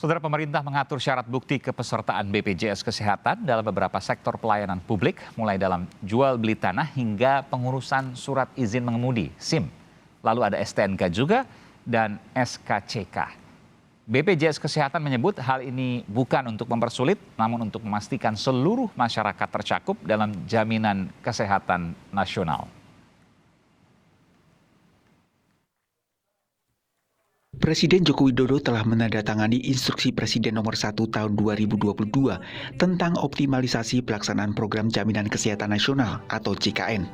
Saudara, pemerintah mengatur syarat bukti kepesertaan BPJS Kesehatan dalam beberapa sektor pelayanan publik, mulai dalam jual beli tanah hingga pengurusan surat izin mengemudi (SIM). Lalu ada STNK juga dan SKCK. BPJS Kesehatan menyebut hal ini bukan untuk mempersulit, namun untuk memastikan seluruh masyarakat tercakup dalam jaminan kesehatan nasional. Presiden Joko Widodo telah menandatangani Instruksi Presiden Nomor 1 Tahun 2022 tentang optimalisasi pelaksanaan Program Jaminan Kesehatan Nasional atau JKN.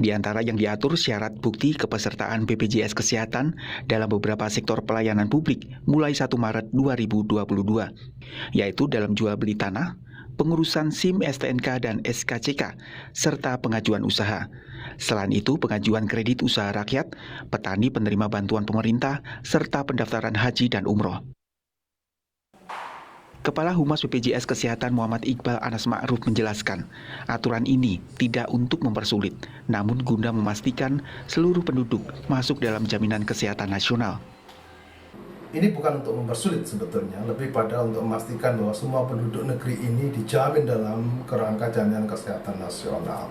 Di antara yang diatur syarat bukti kepesertaan BPJS Kesehatan dalam beberapa sektor pelayanan publik mulai 1 Maret 2022, yaitu dalam jual beli tanah, pengurusan SIM, STNK, dan SKCK, serta pengajuan usaha. Selain itu, pengajuan kredit usaha rakyat, petani penerima bantuan pemerintah, serta pendaftaran haji dan umroh. Kepala Humas BPJS Kesehatan Muhammad Iqbal Anas Ma'ruf menjelaskan, aturan ini tidak untuk mempersulit, namun guna memastikan seluruh penduduk masuk dalam jaminan kesehatan nasional. Ini bukan untuk mempersulit sebetulnya, lebih pada untuk memastikan bahwa semua penduduk negeri ini dijamin dalam kerangka jaminan kesehatan nasional.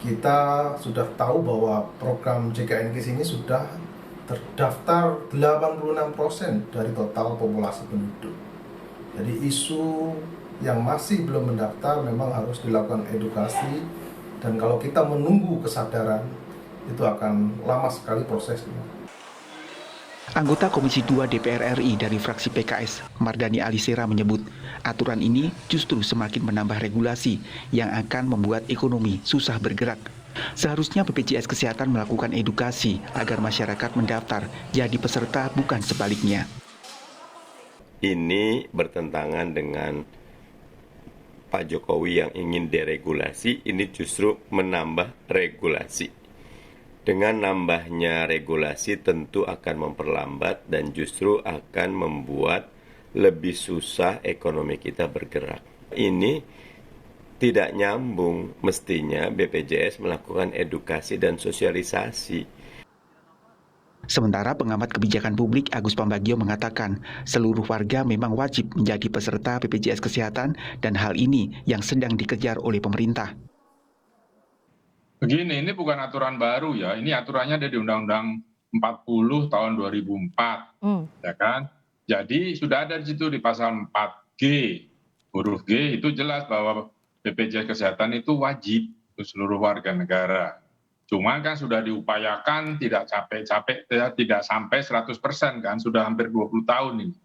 Kita sudah tahu bahwa program JKN KIS ini sudah terdaftar 86% dari total populasi penduduk. Jadi isu yang masih belum mendaftar memang harus dilakukan edukasi, dan kalau kita menunggu kesadaran itu akan lama sekali prosesnya. Anggota Komisi 2 DPR RI dari fraksi PKS, Mardani Alisera menyebut, aturan ini justru semakin menambah regulasi yang akan membuat ekonomi susah bergerak. Seharusnya BPJS Kesehatan melakukan edukasi agar masyarakat mendaftar jadi peserta, bukan sebaliknya. Ini bertentangan dengan Pak Jokowi yang ingin deregulasi, ini justru menambah regulasi. Dengan nambahnya regulasi tentu akan memperlambat dan justru akan membuat lebih susah ekonomi kita bergerak. Ini tidak nyambung, mestinya BPJS melakukan edukasi dan sosialisasi. Sementara pengamat kebijakan publik Agus Pambagio mengatakan seluruh warga memang wajib menjadi peserta BPJS Kesehatan dan hal ini yang sedang dikejar oleh pemerintah. Begini, ini bukan aturan baru ya, ini aturannya ada di Undang-Undang 40 tahun 2004, ya kan? Jadi sudah ada di situ di pasal 4G, huruf G itu jelas bahwa BPJS Kesehatan itu wajib untuk seluruh warga negara. Cuma kan sudah diupayakan tidak capek-capek, tidak sampai 100% kan, sudah hampir 20 tahun ini.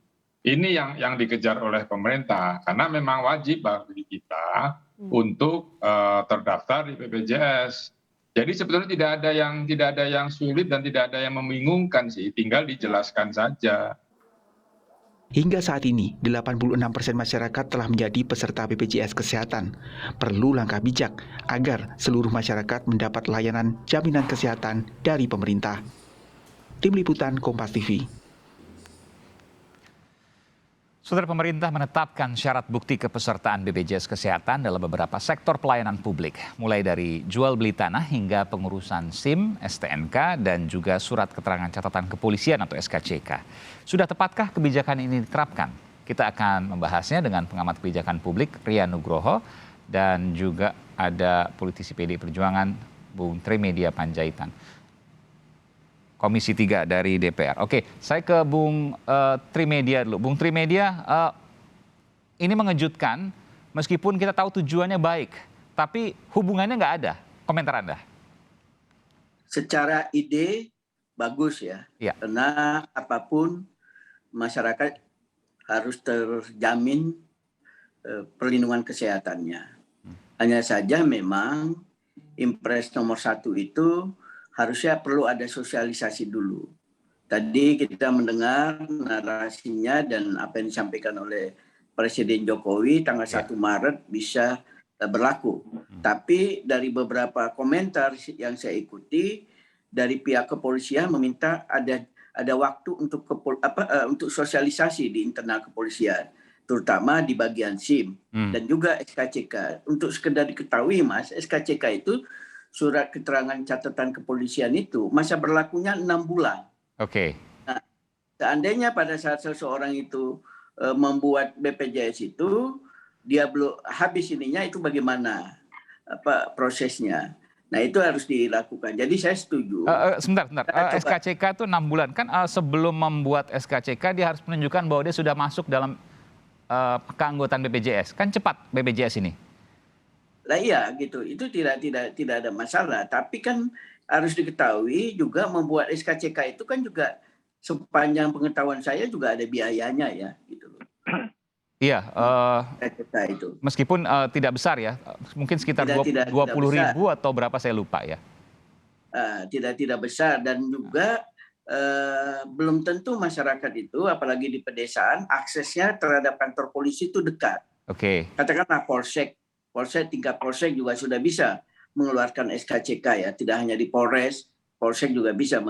Ini yang dikejar oleh pemerintah, karena memang wajib bagi kita untuk terdaftar di BPJS. Jadi sebetulnya tidak ada yang sulit dan tidak ada yang membingungkan sih, tinggal dijelaskan saja. Hingga saat ini, 86% masyarakat telah menjadi peserta BPJS Kesehatan. Perlu langkah bijak agar seluruh masyarakat mendapat layanan jaminan kesehatan dari pemerintah. Tim Liputan Kompas TV. Saudara, pemerintah menetapkan syarat bukti kepesertaan BPJS Kesehatan dalam beberapa sektor pelayanan publik, mulai dari jual beli tanah hingga pengurusan SIM, STNK, dan juga surat keterangan catatan kepolisian atau SKCK. Sudah tepatkah kebijakan ini diterapkan? Kita akan membahasnya dengan pengamat kebijakan publik Rian Nugroho dan juga ada politisi PD Perjuangan Bung Trimedia Panjaitan, Komisi 3 dari DPR. Oke, saya ke Bung Trimedia dulu. Bung Trimedia, ini mengejutkan meskipun kita tahu tujuannya baik, tapi hubungannya nggak ada. Komentar Anda? Secara ide bagus ya, karena apapun masyarakat harus terjamin perlindungan kesehatannya. Hanya saja memang Impres nomor 1 itu harusnya perlu ada sosialisasi dulu. Tadi kita mendengar narasinya dan apa yang disampaikan oleh Presiden Jokowi tanggal 1 Maret bisa berlaku. Tapi dari beberapa komentar yang saya ikuti, dari pihak kepolisian meminta ada waktu untuk sosialisasi di internal kepolisian, terutama di bagian SIM dan juga SKCK. Untuk sekedar diketahui Mas, SKCK itu surat keterangan catatan kepolisian itu masa berlakunya 6 bulan. Oke. Nah, seandainya pada saat seseorang itu membuat BPJS itu dia belum habis ininya, itu bagaimana prosesnya. Nah itu harus dilakukan. Jadi saya setuju. Sebentar. SKCK itu 6 bulan. Kan sebelum membuat SKCK dia harus menunjukkan bahwa dia sudah masuk dalam keanggotaan BPJS. Kan cepat BPJS ini. Lah iya gitu. Itu tidak ada masalah. Tapi kan harus diketahui juga membuat SKCK itu kan juga sepanjang pengetahuan saya juga ada biayanya ya gitu loh. Iya, itu. Meskipun tidak besar ya, mungkin sekitar 20.000 atau berapa saya lupa ya. Tidak besar, dan juga belum tentu masyarakat itu, apalagi di pedesaan, aksesnya terhadap kantor polisi itu dekat. Oke. Katakanlah polsek tingkat polsek juga sudah bisa mengeluarkan SKCK ya, tidak hanya di Polres, polsek juga bisa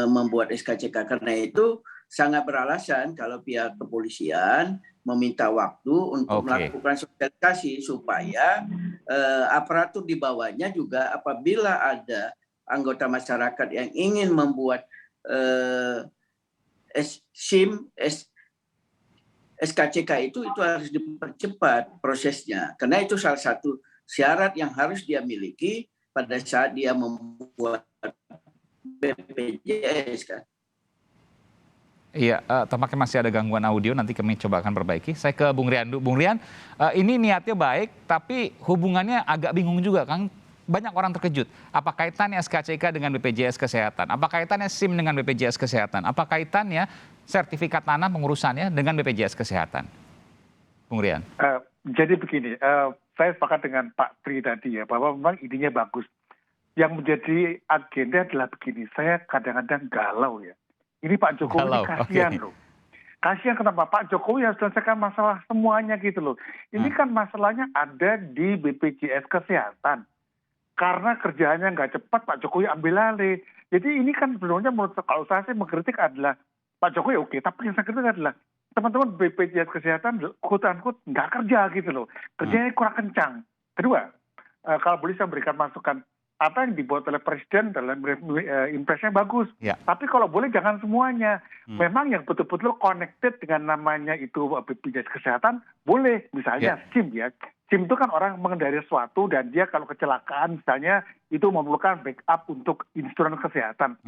membuat SKCK. Karena itu sangat beralasan kalau pihak kepolisian meminta waktu untuk melakukan sosialisasi supaya aparatur di bawahnya juga apabila ada anggota masyarakat yang ingin membuat SKCK itu harus dipercepat prosesnya, karena itu salah satu syarat yang harus dia miliki pada saat dia membuat BPJS kan. Iya, tampaknya masih ada gangguan audio, nanti kami coba akan perbaiki. Saya ke Bung Rian dulu. Bung Rian, ini niatnya baik, tapi hubungannya agak bingung juga, Kang. Banyak orang terkejut. Apa kaitannya SKCK dengan BPJS Kesehatan? Apa kaitannya SIM dengan BPJS Kesehatan? Apa kaitannya sertifikat tanah pengurusannya dengan BPJS Kesehatan? Bung Rian. Jadi begini, saya sepakat dengan Pak Tri tadi ya, bahwa memang idenya bagus. Yang menjadi agenda adalah begini, saya kadang-kadang galau ya. Ini Pak Jokowi ini kasihan loh. Kasihan kenapa? Pak Jokowi harus selesaikan masalah semuanya gitu loh. Ini kan masalahnya ada di BPJS Kesehatan. Karena kerjaannya nggak cepat, Pak Jokowi ambil alih. Jadi ini kan sebenarnya menurut kalau saya sih mengkritik adalah Pak Jokowi oke, tapi yang saya kritik adalah teman-teman BPJS Kesehatan quote-unquote nggak kerja gitu loh. Kerjanya kurang kencang. Kedua, kalau boleh saya berikan masukan, apa yang dibuat oleh Presiden dalam impresnya bagus. Ya. Tapi kalau boleh jangan semuanya. Memang yang betul-betul connected dengan namanya itu BPJS Kesehatan, boleh. Misalnya SIM ya. SIM itu kan orang mengendari sesuatu dan dia kalau kecelakaan misalnya itu memerlukan backup untuk instrumen kesehatan.